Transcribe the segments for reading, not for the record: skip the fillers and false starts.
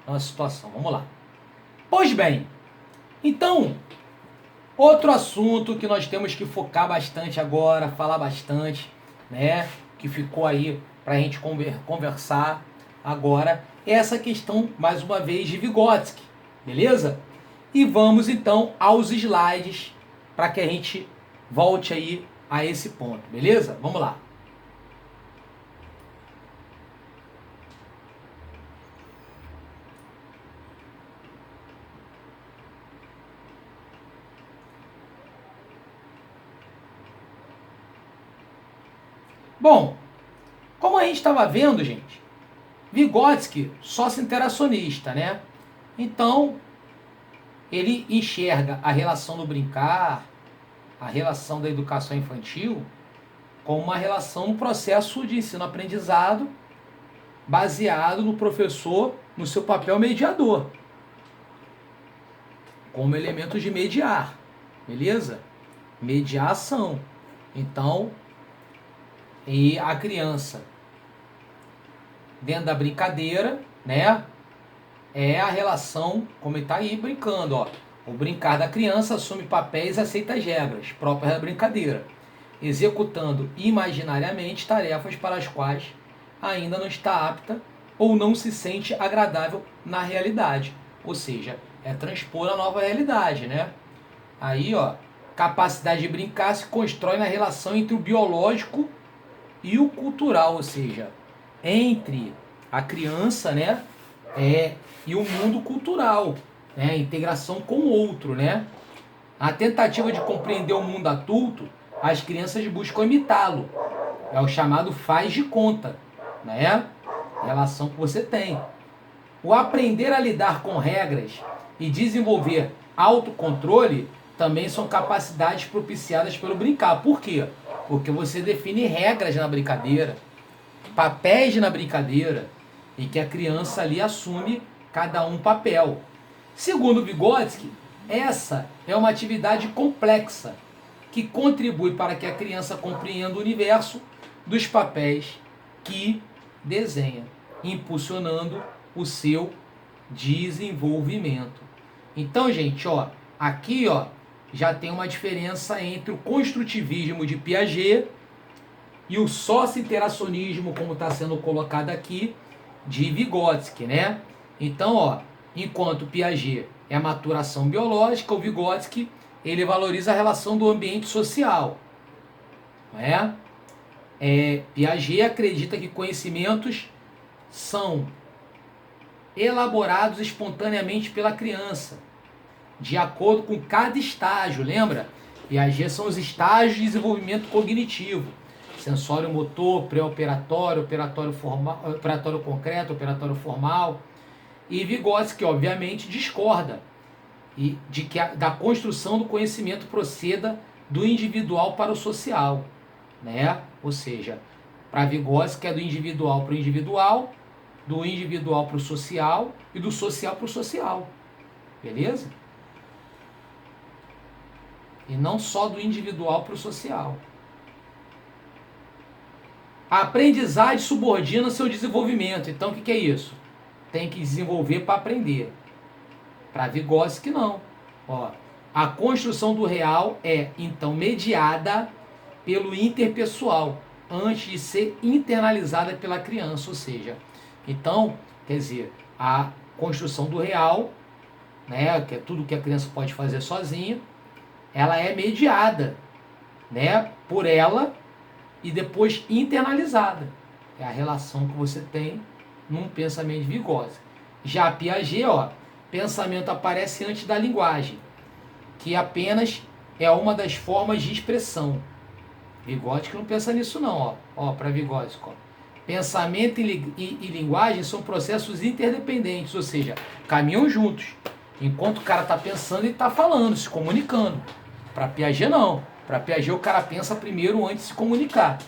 uma situação. Vamos lá. Pois bem, então, outro assunto que nós temos que focar bastante agora, falar bastante, né? Que ficou aí para a gente conversar agora, é essa questão, mais uma vez, de Vygotsky, beleza? E vamos então aos slides para que a gente volte aí a esse ponto, beleza? Vamos lá. Bom, como a gente estava vendo, gente, Vygotsky, sócio interacionista, né? Então, ele enxerga a relação do brincar, a relação da educação infantil, como uma relação no processo de ensino-aprendizado baseado no professor, no seu papel mediador, como elemento de mediar, beleza? Mediação. Então, e a criança, dentro da brincadeira, né? É a relação, como ele está aí brincando, ó. O brincar da criança assume papéis e aceita as regras próprias da brincadeira, executando imaginariamente tarefas para as quais ainda não está apta ou não se sente agradável na realidade. Ou seja, é transpor a nova realidade, né? Aí, ó, capacidade de brincar se constrói na relação entre o biológico e o cultural, ou seja, entre a criança, né, e o mundo cultural, né, a integração com o outro, né? A tentativa de compreender o mundo adulto, as crianças buscam imitá-lo. É o chamado faz de conta, né? Relação que você tem. O aprender a lidar com regras e desenvolver autocontrole também são capacidades propiciadas pelo brincar. Por quê? Porque você define regras na brincadeira, papéis na brincadeira, e que a criança ali assume cada um papel. Segundo Vygotsky, essa é uma atividade complexa que contribui para que a criança compreenda o universo dos papéis que desenha, impulsionando o seu desenvolvimento. Então, gente, ó, aqui, ó, já tem uma diferença entre o construtivismo de Piaget e o socio-interacionismo, como está sendo colocado aqui, de Vygotsky, né? Então, ó, enquanto Piaget é a maturação biológica, o Vygotsky ele valoriza a relação do ambiente social, não é? Piaget acredita que conhecimentos são elaborados espontaneamente pela criança, de acordo com cada estágio, lembra? Piaget são os estágios de desenvolvimento cognitivo: sensório motor, pré-operatório, operatório formal, operatório concreto, operatório formal. E Vygotsky, obviamente, discorda e de que da construção do conhecimento proceda do individual para o social, né? Ou seja, para Vygotsky é do individual para o individual, do individual para o social e do social para o social, beleza? E não só do individual para o social. A aprendizagem subordina seu desenvolvimento. Então, o que é isso? Tem que desenvolver para aprender. Para Vygotsky, não. Ó, a construção do real é, então, mediada pelo interpessoal, antes de ser internalizada pela criança. Ou seja, então, quer dizer, a construção do real, né, que é tudo que a criança pode fazer sozinha, ela é mediada, né, por ela e depois internalizada. É a relação que você tem num pensamento de Vygotsky. Já Piaget, ó, pensamento aparece antes da linguagem, que apenas é uma das formas de expressão. Vygotsky não pensa nisso não, ó para Vygotsky, ó. Pensamento e linguagem são processos interdependentes, ou seja, caminham juntos. Enquanto o cara está pensando, ele está falando, se comunicando. Para Piaget não. Para Piaget o cara pensa primeiro antes de se comunicar,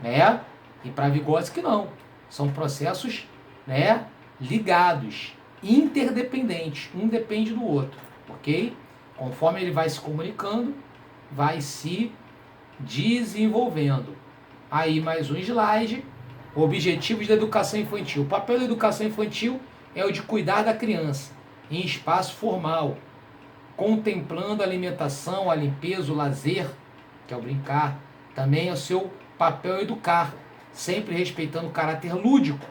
né? E para Vygotsky não. São processos, né, ligados, interdependentes. Um depende do outro, ok? Conforme ele vai se comunicando, vai se desenvolvendo. Aí mais um slide. Objetivos da educação infantil. O papel da educação infantil é o de cuidar da criança em espaço formal, contemplando a alimentação, a limpeza, o lazer, que é o brincar. Também é o seu papel educar, sempre respeitando o caráter lúdico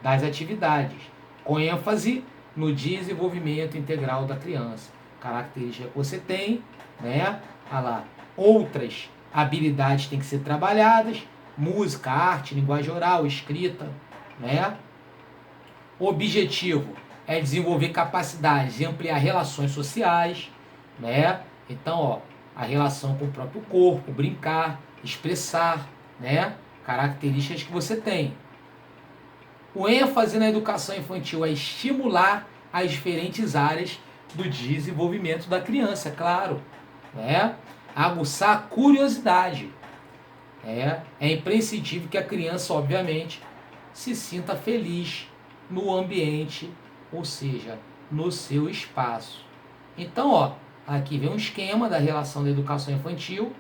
das atividades, com ênfase no desenvolvimento integral da criança. Característica que você tem, né? Ah lá, outras habilidades têm que ser trabalhadas, música, arte, linguagem oral, escrita, né? O objetivo é desenvolver capacidades e ampliar relações sociais, né? Então, ó, a relação com o próprio corpo, brincar, expressar, né? Características que você tem. O ênfase na educação infantil é estimular as diferentes áreas do desenvolvimento da criança, claro, né? Aguçar a curiosidade. É imprescindível que a criança, obviamente, se sinta feliz no ambiente, ou seja, no seu espaço. Então, ó, aqui vem um esquema da relação da educação infantil,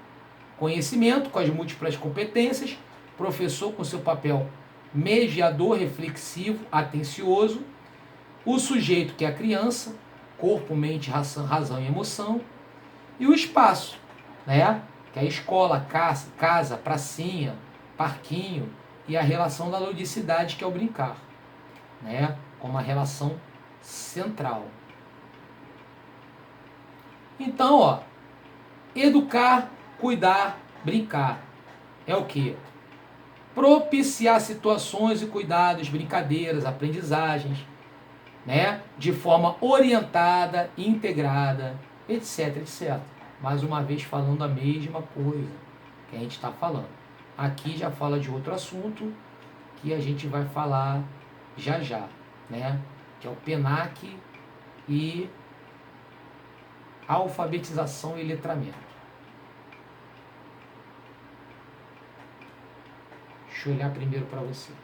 conhecimento com as múltiplas competências, professor com seu papel mediador, reflexivo, atencioso, o sujeito que é a criança, corpo, mente, razão e emoção, e o espaço, né? Que é a escola, casa, pracinha, parquinho, e a relação da ludicidade, que é o brincar, né? Como uma relação central. Então, ó, educar, cuidar, brincar. É o quê? Propiciar situações e cuidados, brincadeiras, aprendizagens, né? De forma orientada, integrada, etc, etc. Mais uma vez falando a mesma coisa que a gente está falando. Aqui já fala de outro assunto que a gente vai falar já já, né? Que é o PENAC e alfabetização e letramento. Deixa eu olhar primeiro para vocês.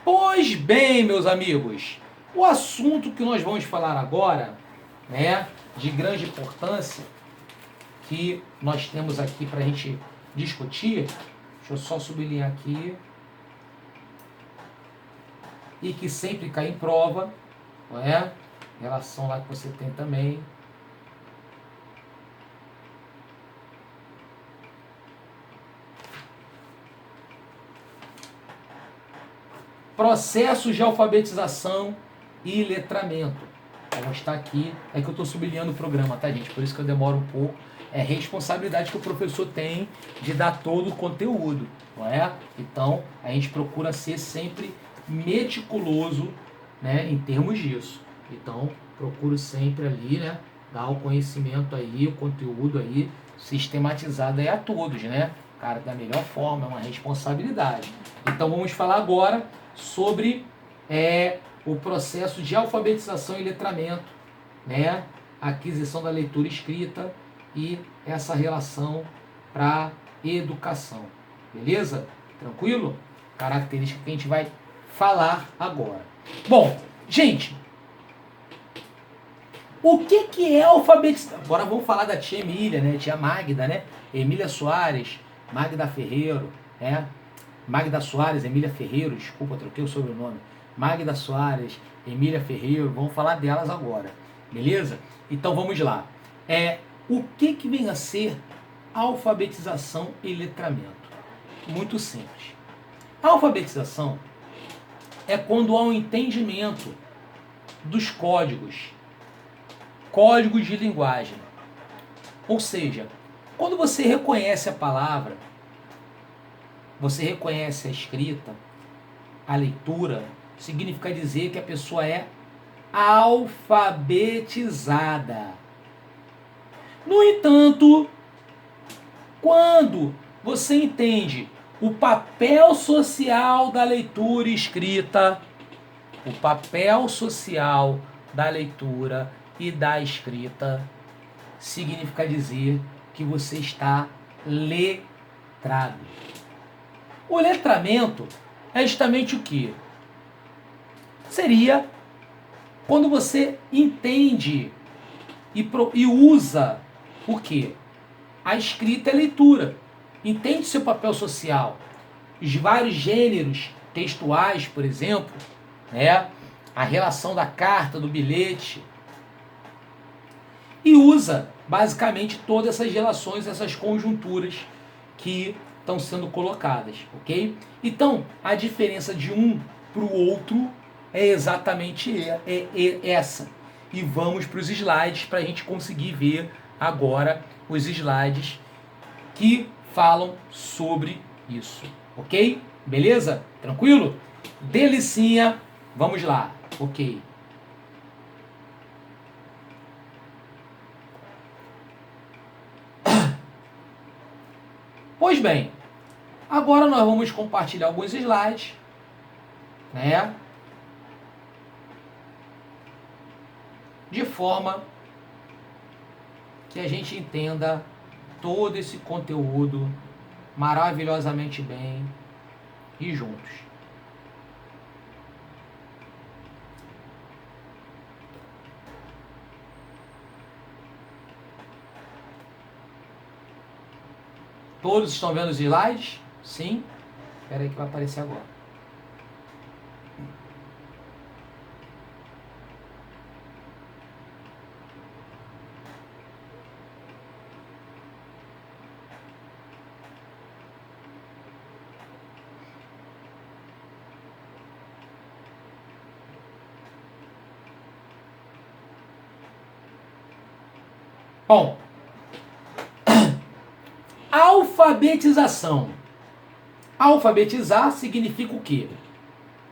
Pois bem, meus amigos, o assunto que nós vamos falar agora, né, de grande importância, que nós temos aqui para a gente discutir, deixa eu só sublinhar aqui, e que sempre cai em prova, não é? Em relação lá que você tem também. Processos de alfabetização e letramento. Vamos estar aqui, é que eu estou sublinhando o programa, tá, gente? Por isso que eu demoro um pouco. É responsabilidade que o professor tem de dar todo o conteúdo, não é? Então, a gente procura ser sempre meticuloso, né, em termos disso. Então, procuro sempre ali, né, dar o conhecimento aí, o conteúdo aí, sistematizado aí a todos, né? Cara, da melhor forma, é uma responsabilidade. Então, vamos falar agora sobre o processo de alfabetização e letramento, né? Aquisição da leitura escrita e essa relação para educação. Beleza? Tranquilo? Característica que a gente vai falar agora. Bom, gente, o que é alfabetização? Agora vamos falar da tia Emília, né? Tia Magda, né? Emília Soares, Magda Ferreiro, né? Magda Soares, Emília Ferreiro, desculpa, troquei o sobrenome. Magda Soares, Emília Ferreiro, vamos falar delas agora, beleza? Então vamos lá. O que vem a ser alfabetização e letramento? Muito simples. A alfabetização é quando há um entendimento dos códigos de linguagem. Ou seja, quando você reconhece a palavra, você reconhece a escrita, a leitura, significa dizer que a pessoa é alfabetizada. No entanto, quando você entende o papel social da leitura escrita, o papel social da leitura e da escrita, significa dizer que você está letrado. O letramento é justamente o que? Seria Quando você entende e usa o quê? A escrita e a leitura. Entende seu papel social. Os vários gêneros textuais, por exemplo, né? A relação da carta, do bilhete. E usa, basicamente, todas essas relações, essas conjunturas que estão sendo colocadas, ok? Então, a diferença de um para o outro é exatamente essa. E vamos para os slides para a gente conseguir ver agora os slides que falam sobre isso, ok? Beleza? Tranquilo? Delicinha, vamos lá, ok. Pois bem, agora nós vamos compartilhar alguns slides, né? De forma que a gente entenda todo esse conteúdo maravilhosamente bem e juntos. Todos estão vendo os slides? Sim? Espera aí que vai aparecer agora. Bom, alfabetização. Alfabetizar significa o quê?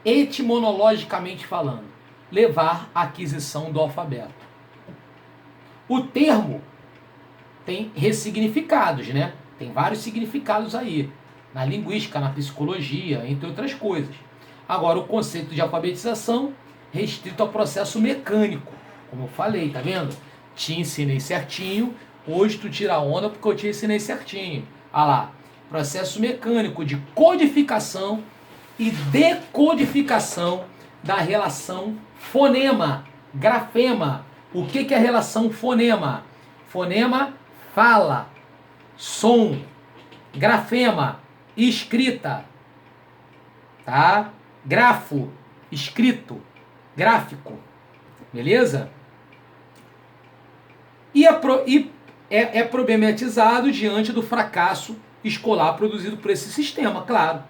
Etimologicamente falando, levar à aquisição do alfabeto. O termo tem ressignificados, né? Tem vários significados aí, na linguística, na psicologia, entre outras coisas. Agora, o conceito de alfabetização restrito ao processo mecânico, como eu falei, tá vendo? Te ensinei certinho, hoje tu tira onda porque eu te ensinei certinho. Olha lá, processo mecânico de codificação e decodificação da relação fonema, grafema. O que é a relação fonema? Fonema, fala, som, grafema, escrita, tá? Grafo, escrito, gráfico, beleza? E é problematizado diante do fracasso escolar produzido por esse sistema, claro.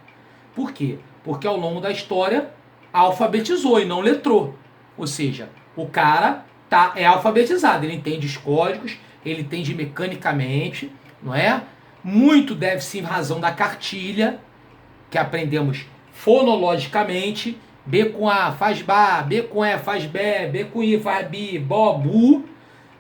Por quê? Porque ao longo da história alfabetizou e não letrou. Ou seja, o cara é alfabetizado, ele entende os códigos, ele entende mecanicamente, não é? Muito deve-se em razão da cartilha, que aprendemos fonologicamente, B com A faz Bá, B com E faz Bé, B com I faz Bi, Bó, Bu,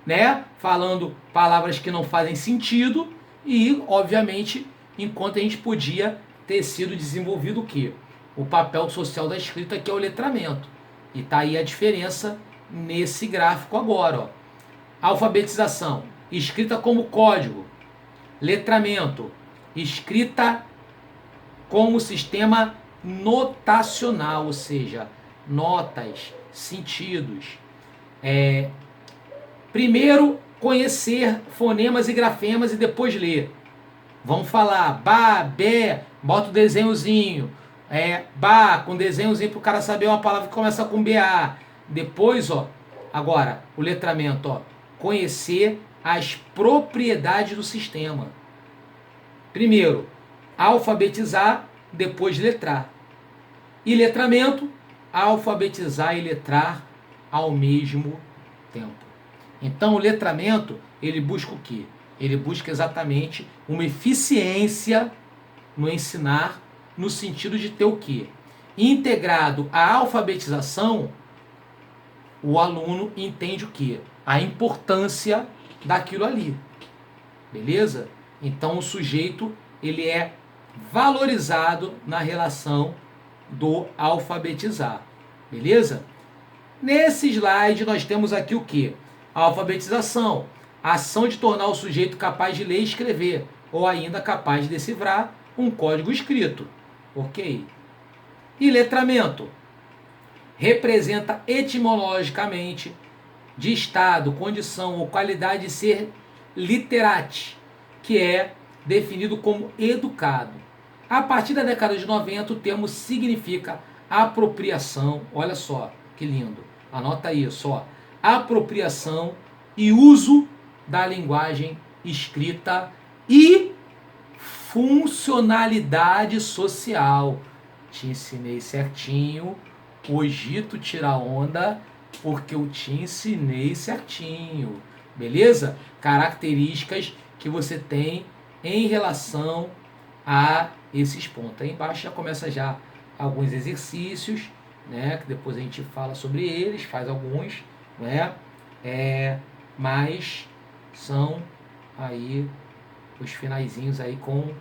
né? Falando palavras que não fazem sentido e, obviamente, enquanto a gente podia ter sido desenvolvido o quê? O papel social da escrita, que é o letramento. E tá aí a diferença nesse gráfico agora, ó. Alfabetização, escrita como código. Letramento, escrita como sistema notacional, ou seja, notas, sentidos. Primeiro, conhecer fonemas e grafemas e depois ler. Vamos falar Bá, Bé, bota o desenhozinho. Bá, com desenhozinho para o cara saber uma palavra que começa com BA. Depois, ó, agora, o letramento, ó, conhecer as propriedades do sistema. Primeiro, alfabetizar, depois letrar. E letramento, alfabetizar e letrar ao mesmo tempo. Então, o letramento, ele busca o quê? Ele busca exatamente uma eficiência no ensinar, no sentido de ter o quê? Integrado à alfabetização, o aluno entende o quê? A importância daquilo ali. Beleza? Então, o sujeito, ele é valorizado na relação do alfabetizar. Beleza? Nesse slide, nós temos aqui o quê? A alfabetização, a ação de tornar o sujeito capaz de ler e escrever, ou ainda capaz de decifrar um código escrito. Ok? E letramento, representa etimologicamente de estado, condição ou qualidade de ser literati, que é definido como educado. A partir da década de 90, o termo significa apropriação, olha só que lindo, anota isso, ó, apropriação e uso da linguagem escrita e funcionalidade social. Te ensinei certinho, cogito tirar onda, porque eu te ensinei certinho, beleza? Características que você tem em relação a esses pontos. Aí embaixo já começa já alguns exercícios, né? Que depois a gente fala sobre eles, faz alguns, né? Mas são aí os finaizinhos aí com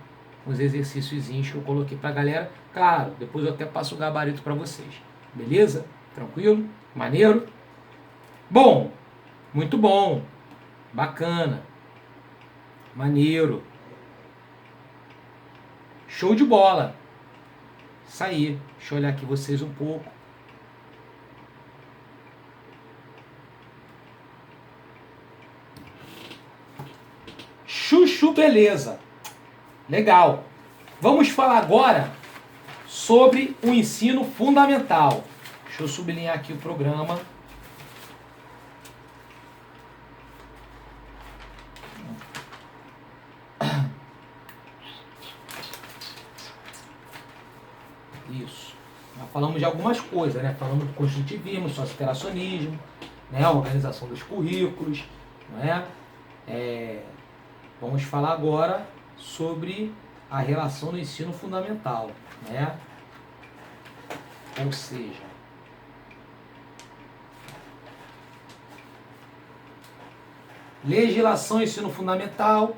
os exercíciozinhos que eu coloquei pra galera. Claro, depois eu até passo o gabarito para vocês. Beleza? Tranquilo? Maneiro? Bom, muito bom. Bacana. Maneiro. Show de bola. Isso aí. Deixa eu olhar aqui vocês um pouco. Chuchu, beleza. Legal. Vamos falar agora sobre o ensino fundamental. Deixa eu sublinhar aqui o programa. Isso. Já falamos de algumas coisas, né? Falamos do construtivismo, socio-interacionismo, né? A organização dos currículos, né? Vamos falar agora sobre a relação do ensino fundamental, né? Ou seja, legislação ensino fundamental,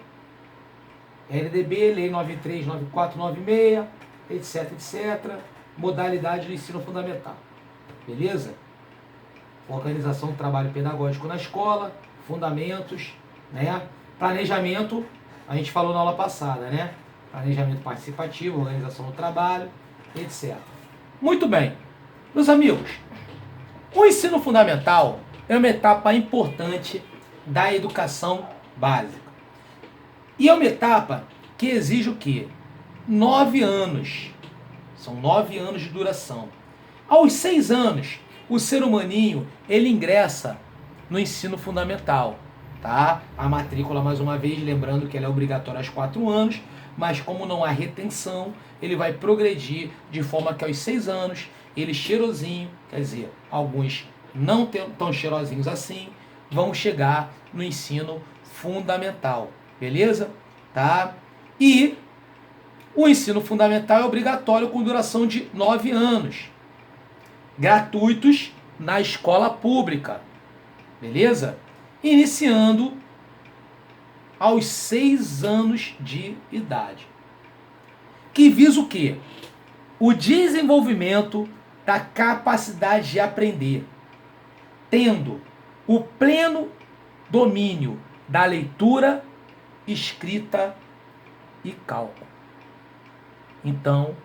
LDB, Lei 93, 94, 96, etc, etc, modalidade do ensino fundamental. Beleza? Organização do trabalho pedagógico na escola, fundamentos, né? Planejamento, a gente falou na aula passada, né? Planejamento participativo, organização do trabalho, etc. Muito bem. Meus amigos, o ensino fundamental é uma etapa importante da educação básica. E é uma etapa que exige o quê? 9 anos. São 9 anos de duração. Aos 6 anos, o ser humaninho, ele ingressa no ensino fundamental. Tá? A matrícula, mais uma vez, lembrando que ela é obrigatória aos 4 anos, mas como não há retenção, ele vai progredir de forma que aos 6 anos, ele cheirosinho, quer dizer, alguns não tão cheirosinhos assim, vão chegar no ensino fundamental. Beleza? Tá? E o ensino fundamental é obrigatório com duração de 9 anos. Gratuitos na escola pública. Beleza? Iniciando aos 6 anos de idade. Que visa o quê? O desenvolvimento da capacidade de aprender, tendo o pleno domínio da leitura, escrita e cálculo. Então,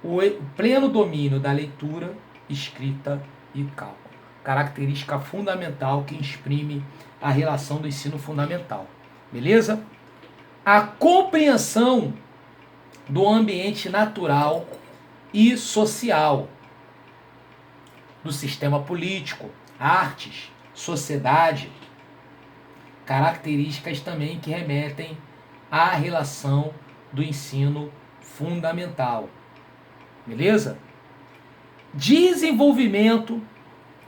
o pleno domínio da leitura, escrita e cálculo. Característica fundamental que exprime a relação do ensino fundamental. Beleza? A compreensão do ambiente natural e social, do sistema político, artes, sociedade, características também que remetem à relação do ensino fundamental. Beleza? Desenvolvimento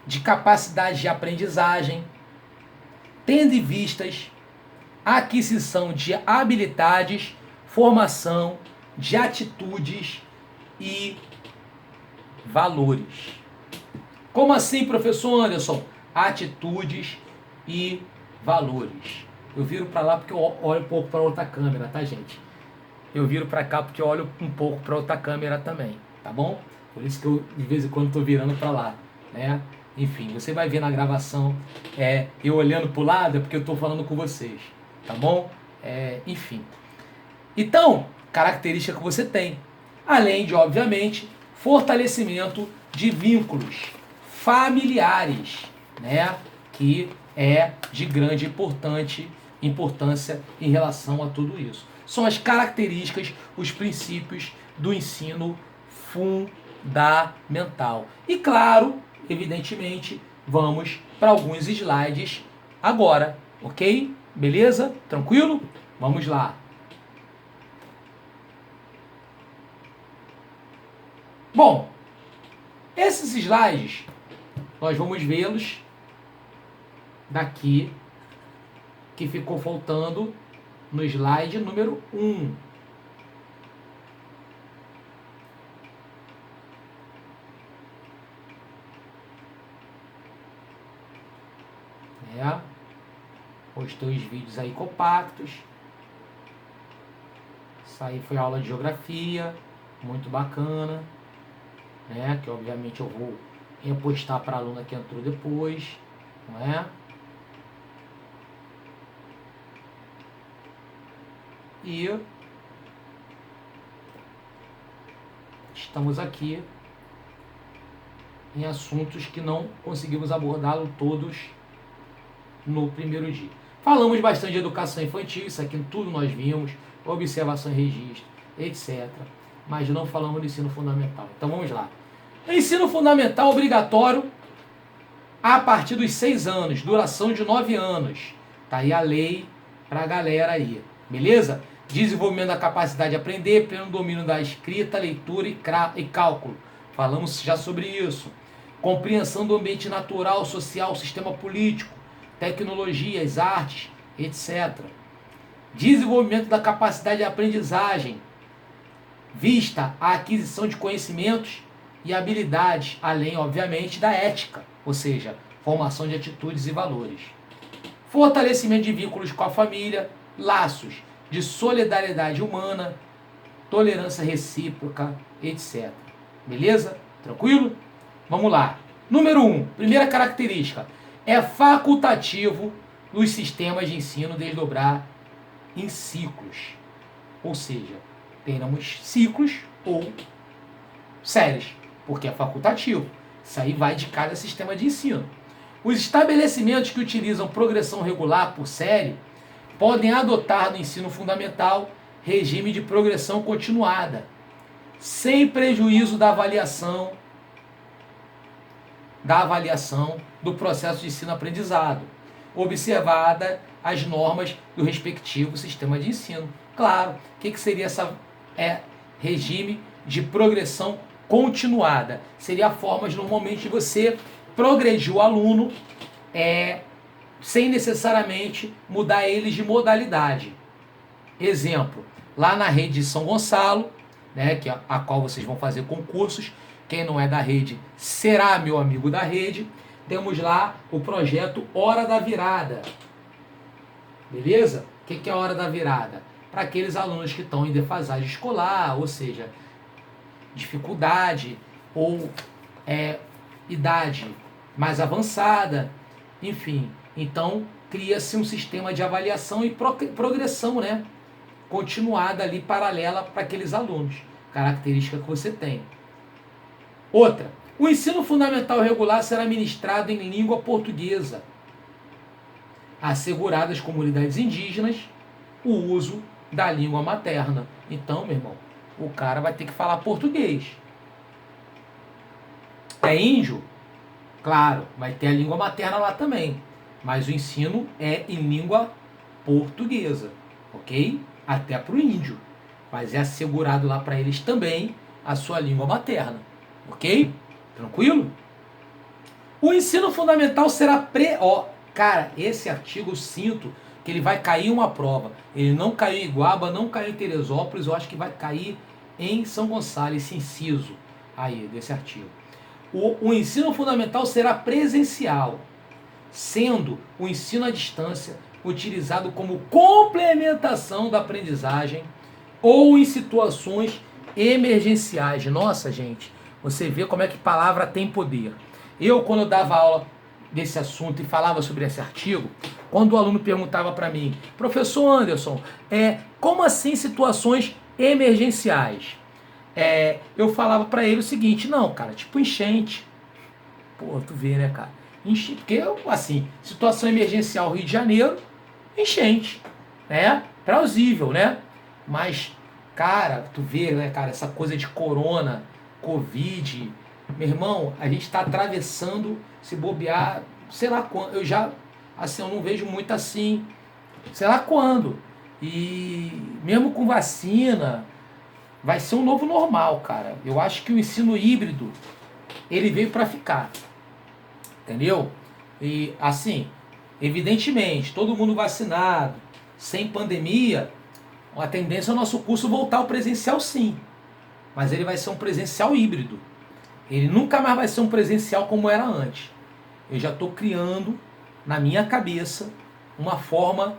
de capacidade de aprendizagem, tendo em vistas a aquisição de habilidades, formação de atitudes e valores. Como assim, professor Anderson? Atitudes e valores. Eu viro para lá porque eu olho um pouco para outra câmera, tá, gente? Eu viro para cá porque eu olho um pouco para outra câmera também, tá bom? Por isso que eu, de vez em quando, estou virando para lá, né? Enfim, você vai ver na gravação eu olhando para o lado, é porque eu estou falando com vocês, tá bom? Enfim. Então, característica que você tem. Além de, obviamente, fortalecimento de vínculos familiares, né? Que é de grande importância em relação a tudo isso. São as características, os princípios do ensino fundamental. E claro, evidentemente, vamos para alguns slides agora, ok? Beleza? Tranquilo? Vamos lá. Bom, esses slides, nós vamos vê-los daqui, que ficou faltando no slide número 1. Postei os vídeos aí compactos. Isso aí foi aula de geografia, muito bacana, né? Que obviamente eu vou repostar para a aluna que entrou depois, não é? E estamos aqui em assuntos que não conseguimos abordá-los todos no primeiro dia. Falamos bastante de educação infantil, isso aqui tudo nós vimos, observação e registro, etc. Mas não falamos do ensino fundamental. Então vamos lá. O ensino fundamental obrigatório a partir dos 6 anos, duração de 9 anos. Tá aí a lei para a galera aí, beleza? Desenvolvimento da capacidade de aprender, pleno domínio da escrita, leitura e cálculo. Falamos já sobre isso. Compreensão do ambiente natural, social, sistema político, tecnologias, artes, etc. Desenvolvimento da capacidade de aprendizagem, vista a aquisição de conhecimentos e habilidades, além, obviamente, da ética, ou seja, formação de atitudes e valores. Fortalecimento de vínculos com a família, laços de solidariedade humana, tolerância recíproca, etc. Beleza? Tranquilo? Vamos lá. Número 1, primeira característica, é facultativo nos sistemas de ensino desdobrar em ciclos. Ou seja, teremos ciclos ou séries, porque é facultativo. Isso aí vai de cada sistema de ensino. Os estabelecimentos que utilizam progressão regular por série podem adotar no ensino fundamental regime de progressão continuada, sem prejuízo da avaliação do processo de ensino-aprendizado, observada as normas do respectivo sistema de ensino. Claro, o que seria essa regime de progressão continuada? Seria formas normalmente de você progredir o aluno sem necessariamente mudar eles de modalidade. Exemplo, lá na rede de São Gonçalo, né, que é a qual vocês vão fazer concursos, quem não é da rede será meu amigo da rede, temos lá o projeto Hora da Virada. Beleza? O que é a Hora da Virada? Para aqueles alunos que estão em defasagem escolar, ou seja, dificuldade ou idade mais avançada, enfim. Então, cria-se um sistema de avaliação e progressão, né, continuada ali, paralela para aqueles alunos. Característica que você tem. Outra, o ensino fundamental regular será ministrado em língua portuguesa, assegurado às comunidades indígenas o uso da língua materna. Então, meu irmão, o cara vai ter que falar português. É índio? Claro, vai ter a língua materna lá também. Mas o ensino é em língua portuguesa, ok? Até para o índio. Mas é assegurado lá para eles também a sua língua materna, ok? Tranquilo? O ensino fundamental será cara, esse artigo eu sinto que ele vai cair em uma prova. Ele não caiu em Iguaba, não caiu em Teresópolis, eu acho que vai cair em São Gonçalo, esse inciso aí desse artigo. O ensino fundamental será presencial, sendo o ensino à distância utilizado como complementação da aprendizagem ou em situações emergenciais. Nossa, gente, você vê como é que palavra tem poder. Eu, quando eu dava aula desse assunto e falava sobre esse artigo, quando o aluno perguntava para mim, professor Anderson, como assim situações emergenciais? eu falava para ele o seguinte, não, cara, tipo enchente. Pô, tu vê, né, cara? Enchente, porque, assim, situação emergencial Rio de Janeiro, enchente, né? Plausível, né? Mas, cara, tu vê, né, cara, essa coisa de corona, Covid, meu irmão, a gente tá atravessando, se bobear, sei lá quando, eu já, assim, eu não vejo muito assim, sei lá quando. E mesmo com vacina, vai ser um novo normal, cara. Eu acho que o ensino híbrido, ele veio para ficar, entendeu? E assim, evidentemente, todo mundo vacinado, sem pandemia, a tendência é o nosso curso voltar ao presencial sim, mas ele vai ser um presencial híbrido. Ele nunca mais vai ser um presencial como era antes. Eu já estou criando na minha cabeça uma forma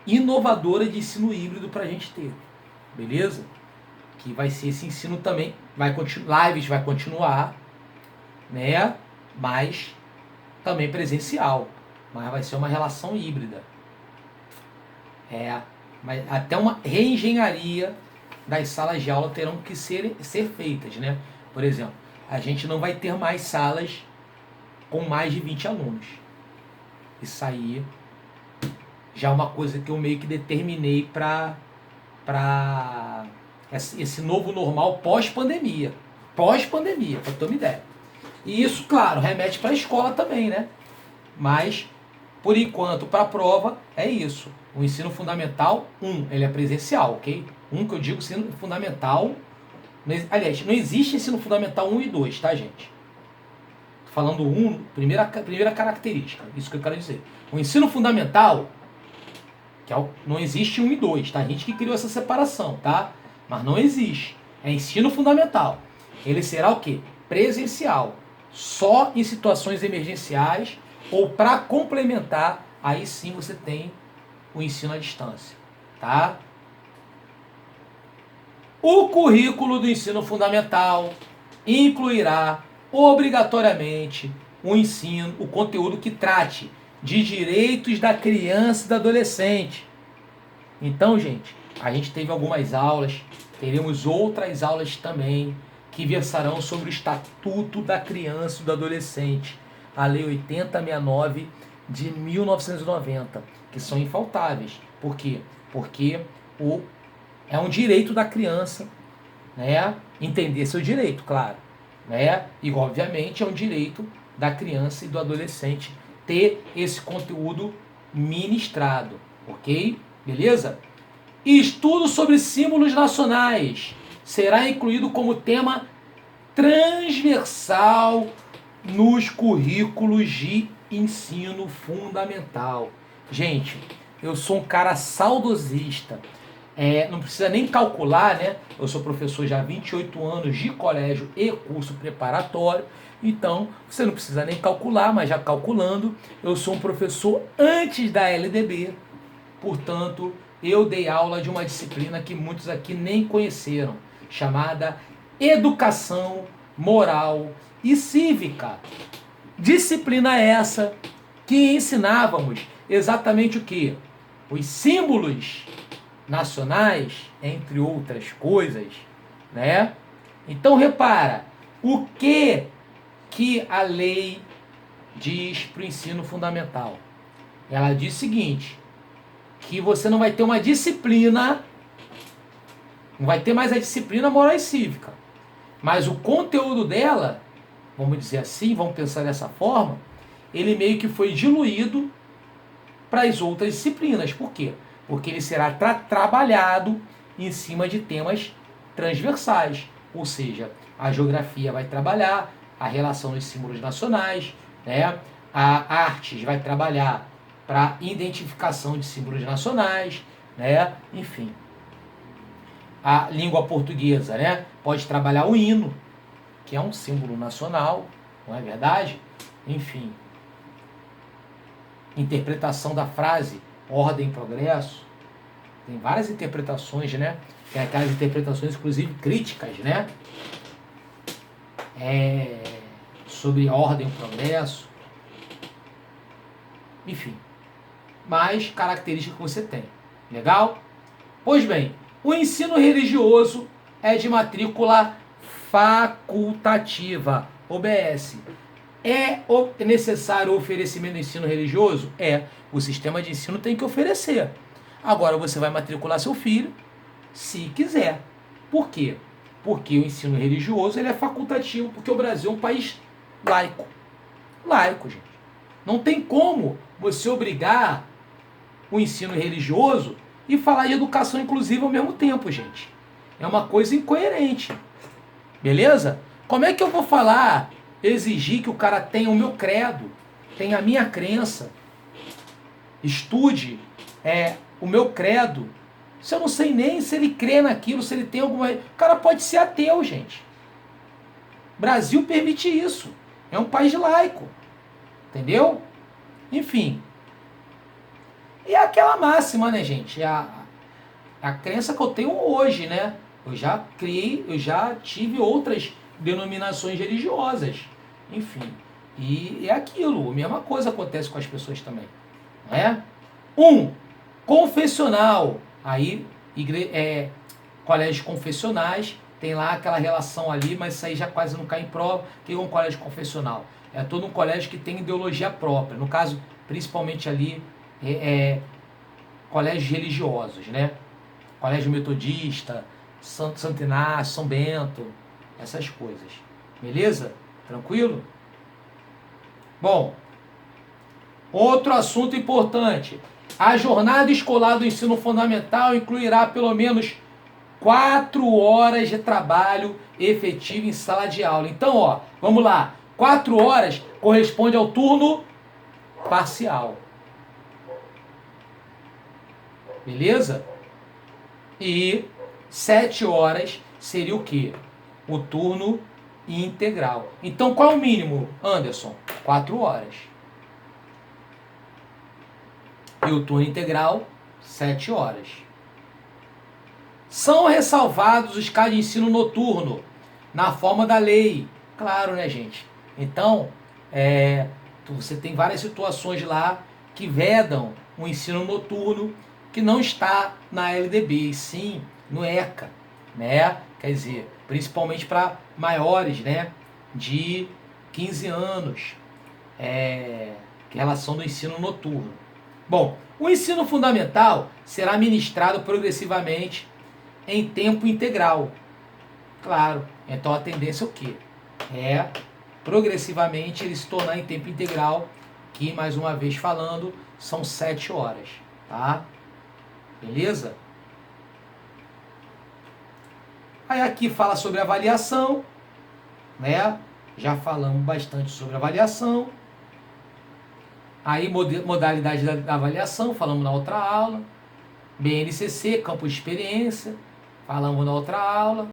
inovadora de ensino híbrido para a gente ter, beleza? Que vai ser esse ensino também, vai continuar, lives vai continuar, né? Mas também presencial, mas vai ser uma relação híbrida. Mas até uma reengenharia das salas de aula terão que ser feitas, né? Por exemplo, a gente não vai ter mais salas com mais de 20 alunos. Isso aí já é uma coisa que eu meio que determinei para esse novo normal pós-pandemia. Pós-pandemia, para ter uma ideia. E isso, claro, remete para a escola também, né? Mas, por enquanto, para a prova, é isso. O ensino fundamental, ele é presencial, ok? Que eu digo ensino fundamental. Aliás, não existe ensino fundamental 1 e 2, tá, gente? Tô falando primeira característica, isso que eu quero dizer. O ensino fundamental, não existe 1 e 2, tá? A gente que criou essa separação, tá? Mas não existe. É ensino fundamental. Ele será o quê? Presencial. Só em situações emergenciais ou para complementar, aí sim você tem o ensino à distância, tá? O currículo do ensino fundamental incluirá obrigatoriamente o conteúdo que trate de direitos da criança e do adolescente. Então, gente, a gente teve algumas aulas, teremos outras aulas também que versarão sobre o Estatuto da Criança e do Adolescente, a Lei 8069 de 1990, que são infaltáveis. Por quê? Porque é um direito da criança, né, entender seu direito, claro, né? E obviamente é um direito da criança e do adolescente ter esse conteúdo ministrado, ok? Beleza? Estudo sobre símbolos nacionais será incluído como tema transversal nos currículos de ensino fundamental. Gente, eu sou um cara saudosista. Não precisa nem calcular, né? Eu sou professor já há 28 anos de colégio e curso preparatório. Então, você não precisa nem calcular, mas já calculando, eu sou um professor antes da LDB. Portanto, eu dei aula de uma disciplina que muitos aqui nem conheceram, chamada Educação Moral e Cívica. Disciplina essa que ensinávamos exatamente o que? Os símbolos nacionais, entre outras coisas, né? Então repara, o que a lei diz para o ensino fundamental? Ela diz o seguinte, que você não vai ter uma disciplina, não vai ter mais a disciplina moral e cívica, mas o conteúdo dela, vamos dizer assim, vamos pensar dessa forma, ele meio que foi diluído para as outras disciplinas. Por quê? Porque ele será trabalhado em cima de temas transversais, ou seja, a geografia vai trabalhar a relação dos símbolos nacionais, né? A artes vai trabalhar para identificação de símbolos nacionais, né? Enfim. A língua portuguesa, né? Pode trabalhar o hino, que é um símbolo nacional, não é verdade? Enfim. Interpretação da frase ordem e progresso. Tem várias interpretações, né? Tem aquelas interpretações, inclusive, críticas, né? Sobre ordem e progresso. Enfim. Mais características que você tem. Legal? Pois bem, o ensino religioso é de matrícula facultativa, OBS. É necessário o oferecimento do ensino religioso? É. O sistema de ensino tem que oferecer. Agora você vai matricular seu filho, se quiser. Por quê? Porque o ensino religioso ele é facultativo, porque o Brasil é um país laico. Laico, gente. Não tem como você obrigar o ensino religioso e falar de educação inclusiva ao mesmo tempo, gente. É uma coisa incoerente. Beleza? Como é que eu vou falar, exigir que o cara tenha o meu credo, tenha a minha crença, estude o meu credo, se eu não sei nem se ele crê naquilo, se ele tem alguma... O cara pode ser ateu, gente. Brasil permite isso. É um país laico. Entendeu? Enfim. E é aquela máxima, né, gente? A crença que eu tenho hoje, né? Eu já tive outras denominações religiosas. Enfim. E é aquilo. A mesma coisa acontece com as pessoas também. Não é? Confessional. Aí, colégios confessionais, tem lá aquela relação ali, mas isso aí já quase não cai em prova. O que é um colégio confessional? É todo um colégio que tem ideologia própria. No caso, principalmente ali, colégios religiosos, né? Colégio Metodista, Santo Inácio, São Bento, essas coisas. Beleza? Tranquilo? Bom, outro assunto importante. A jornada escolar do ensino fundamental incluirá pelo menos 4 horas de trabalho efetivo em sala de aula. Então, vamos lá. 4 horas corresponde ao turno parcial. Beleza? E 7 horas seria o quê? O turno integral. Então, qual é o mínimo, Anderson? 4 horas. E o turno integral, 7 horas. São ressalvados os casos de ensino noturno na forma da lei. Claro, né, gente? Então, você tem várias situações lá que vedam o ensino noturno que não está na LDB, e sim no ECA, né? Quer dizer, principalmente para maiores, né, de 15 anos, em relação do ensino noturno. Bom, o ensino fundamental será ministrado progressivamente em tempo integral. Claro, então a tendência é o quê? Progressivamente ele se tornar em tempo integral, que, mais uma vez falando, são 7 horas, tá? Beleza? Aí aqui fala sobre avaliação, né? Já falamos bastante sobre avaliação. Aí modalidade da avaliação, falamos na outra aula. BNCC, campo de experiência, falamos na outra aula.